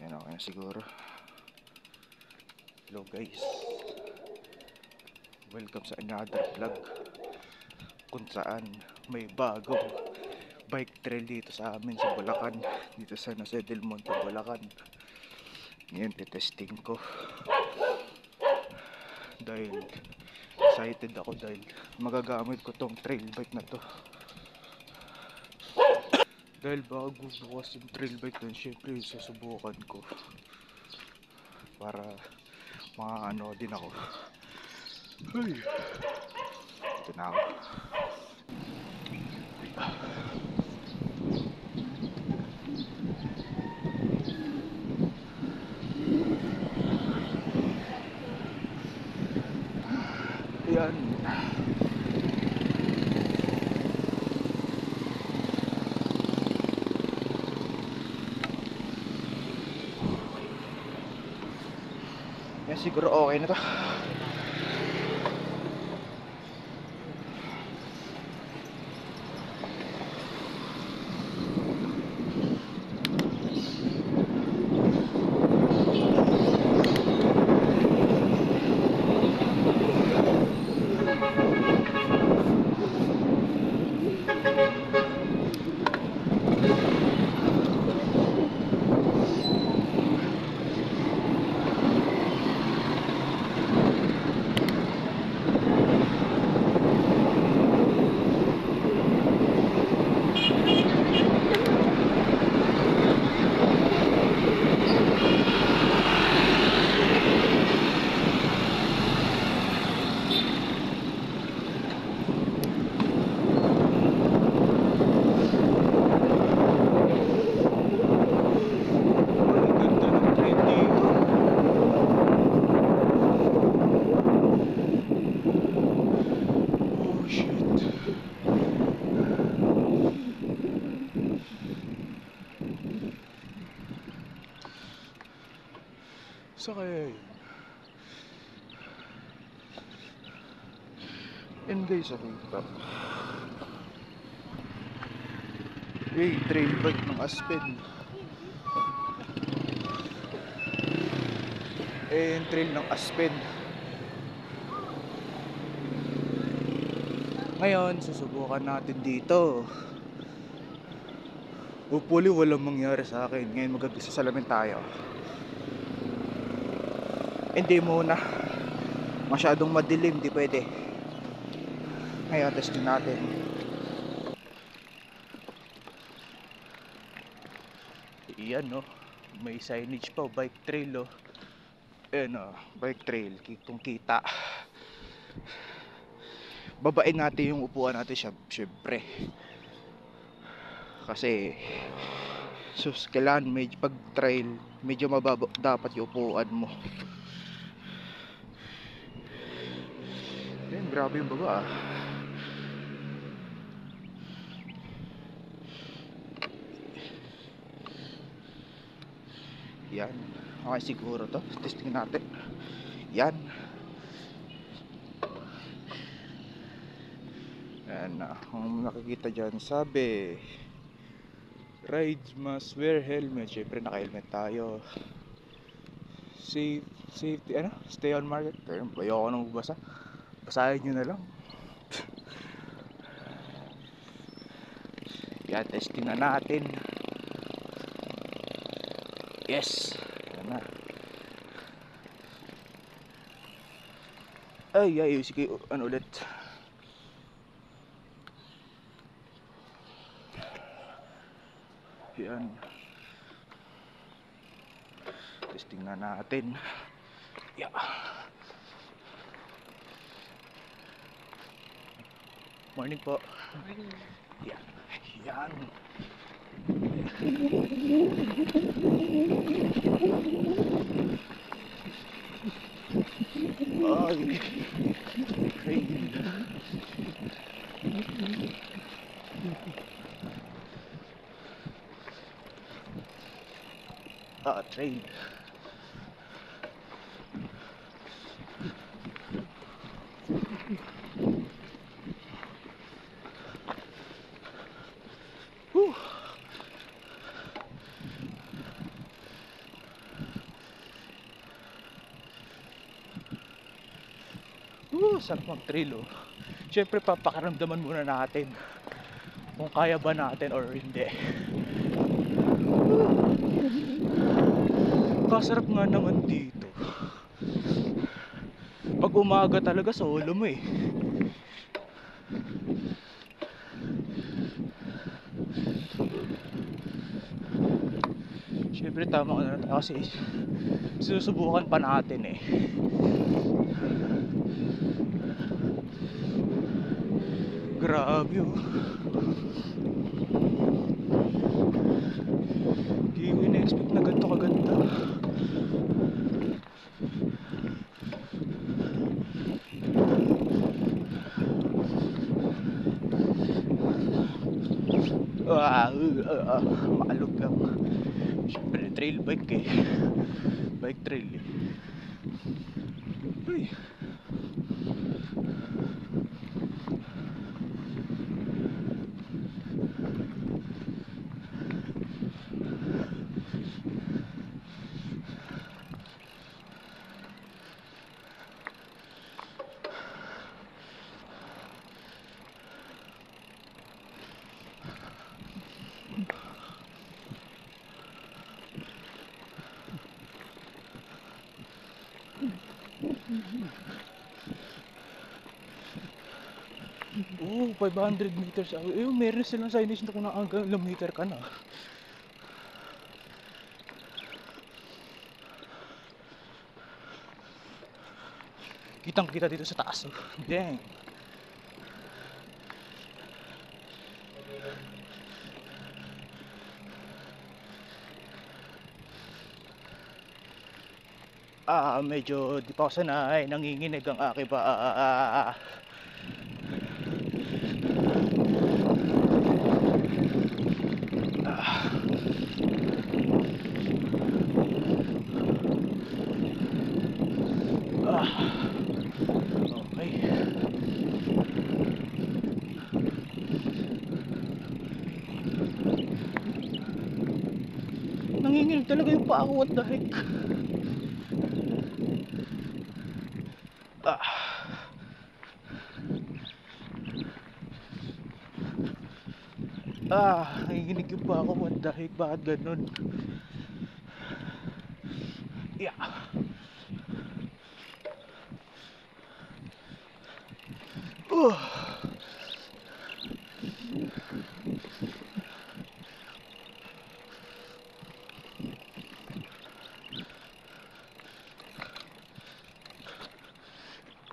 Yan, okay na siguro. Hello guys, welcome sa another vlog kung saan may bagong bike trail dito sa amin sa Bulacan, dito sa Jose del Monte, Bulacan. Ngayon testing ko dahil excited ako dahil magagamit ko tong trail bike na to. Dahil bago bukas yung trail bike na, syempre susubukan ko para ano din ako. Ay, ito na ako. Yan. Yan, siguro okay na to. So kaya yun guys, okay pa. Hey, trail bike ng Aspen. Yung trail ng Aspen. Ngayon, susubukan natin dito. Hopefully walang mangyari sa akin. Ngayon magsasalamin tayo. Hindi muna, masyadong madilim, di pwede. Ngayon testin natin. Iyan no, may signage pa, bike trail oh. Ayan oh, bike trail, kung kita. Babain natin yung upuan natin syempre. Kasi kailangan medyo pag trail, medyo mababa dapat yung upuan mo. Ayan, grabe yung baba ah. Yan, okay siguro to. Testing natin. Yan. Yan, kung nakikita dyan, sabi rides must wear helmet. Syempre naka-helmet tayo. Safety, stay on market. Ayoko nang magbasa. Basahin nyo na lang. Yan, testing na natin. Yes. Yan na. Ay, sige, ulit. Yan. Testing na natin. Yeah. Morning po. Morning. Yan. Yan. Ay. Train. Train. Sarap mag-trail oh. Siyempre papakaramdaman muna natin kung kaya ba natin or hindi. Kasarap nga naman dito. Pag umaga talaga solo mo eh. Siyempre tama na kasi sinusubukan pa natin eh. Grabe oh. Di ko in-expect na ganito kaganda. Maalog lang. Siyempre trail bike eh. Bike trail eh. Uy. Oh, 500 meters away. Eh, meron silang signage na kung hanggang ilang meter ka na. Kitang kita dito sa taas. Oh. Dang. Medyo di pa ako sanay. Nanginginig ang aking pa. Okay. Nanginginig talaga yung paa ko. What the heck? Nanginginig yung paa ko. What the heck? Bakit ganun? Yeah.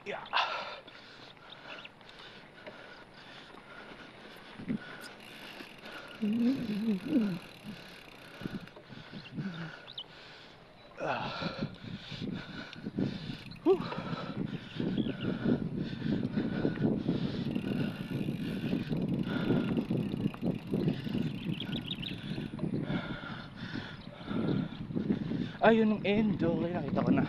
Yeah. Yun ang end. Okay, nakita ko na.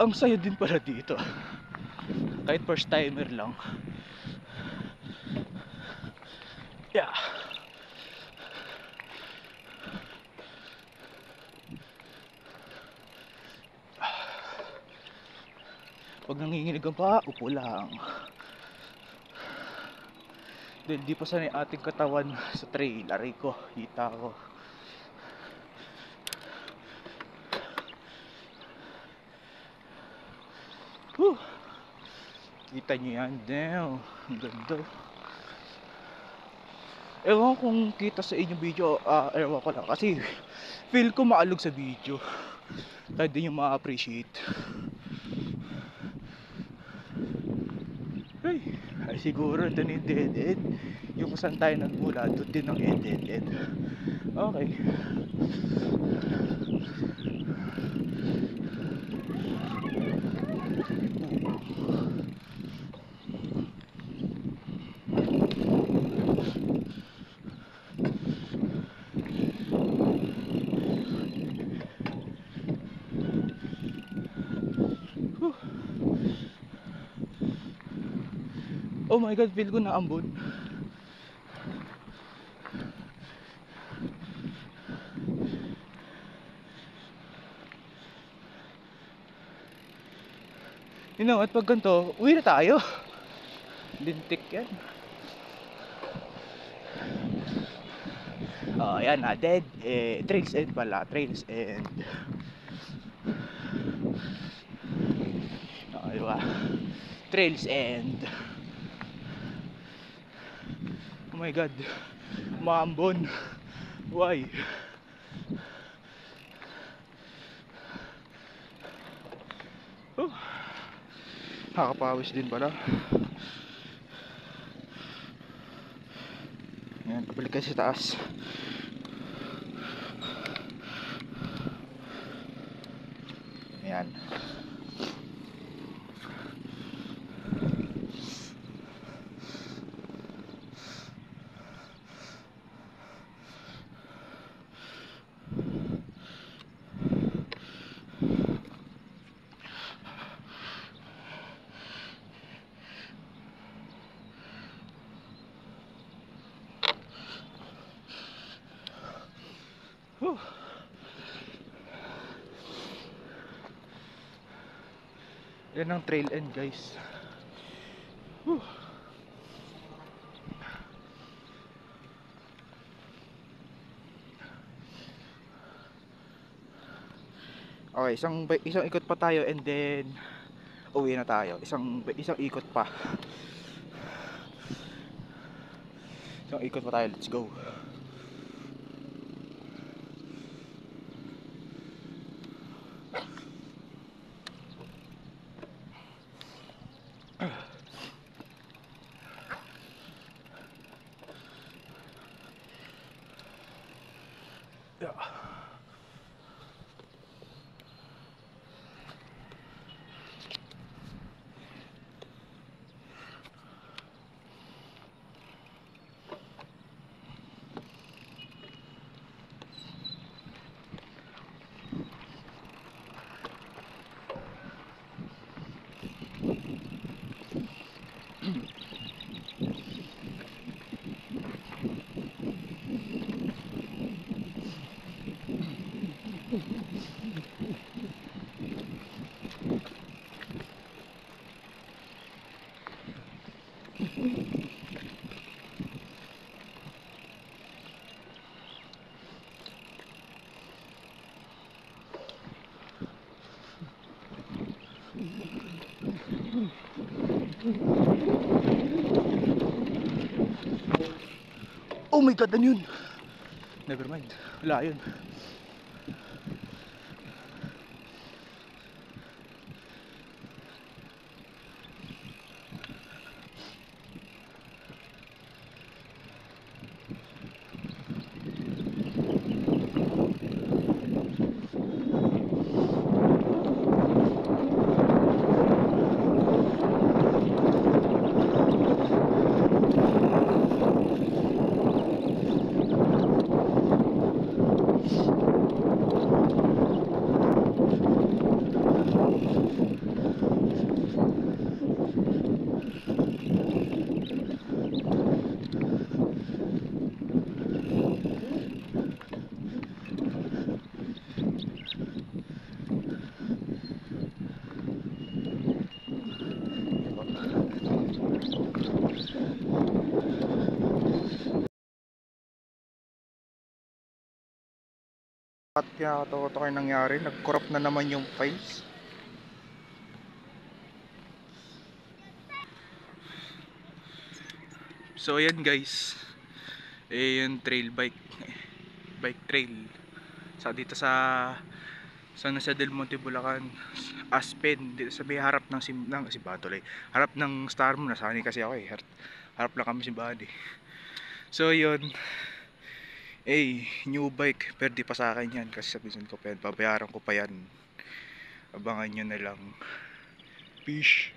Ang saya din pala dito. Kahit first timer lang. Yeah. Pag nanginginig ang paa, upo lang. Dahil di pa sanay ating katawan sa trail. Aray ko, hita ko. Kita nyo yan. Damn, ang ganda. Ewan kung kita sa inyong video. Ewan ko lang. Kasi feel ko maalog sa video. Kahit din yung ma-appreciate. Ay siguro ito na yung dead end. Yung kung saan tayo nagmula, doon din ang dead end. Okay. Oh my god, feel ko na ambon. At pag ganito, uwi na tayo. Lintik yan. Ayan, dead. Trails End pala. Trails End. Diba? Trails End. Oh my god. Maambon. Why? Oh. Nakakapawis din pala. Ayan, pabalik kayo sa taas. Ayan. Whew. Yan ang trail end, guys. Whew. Okay, isang ikot pa tayo and then uwi na tayo. Isang ikot pa. Isang ikot pa tayo. Let's go. Yeah. Oh my god, ano yun? Never mind. Wala yun. At kinakatawa to kayo nangyari, nag-crop na naman yung files. So ayan guys, yung trail bike trail dito sa San Jose del Monte, Bulacan, Aspen, dito sa may harap ng simbahan tuloy. Harap ng Star Moon, nasanay kasi ako harap lang kami simbahan eh. So yun, new bike, pero di pa sa akin yan kasi sa pinsan ko pa yan, babayaran ko pa yan. Abangan nyo na lang. Peace.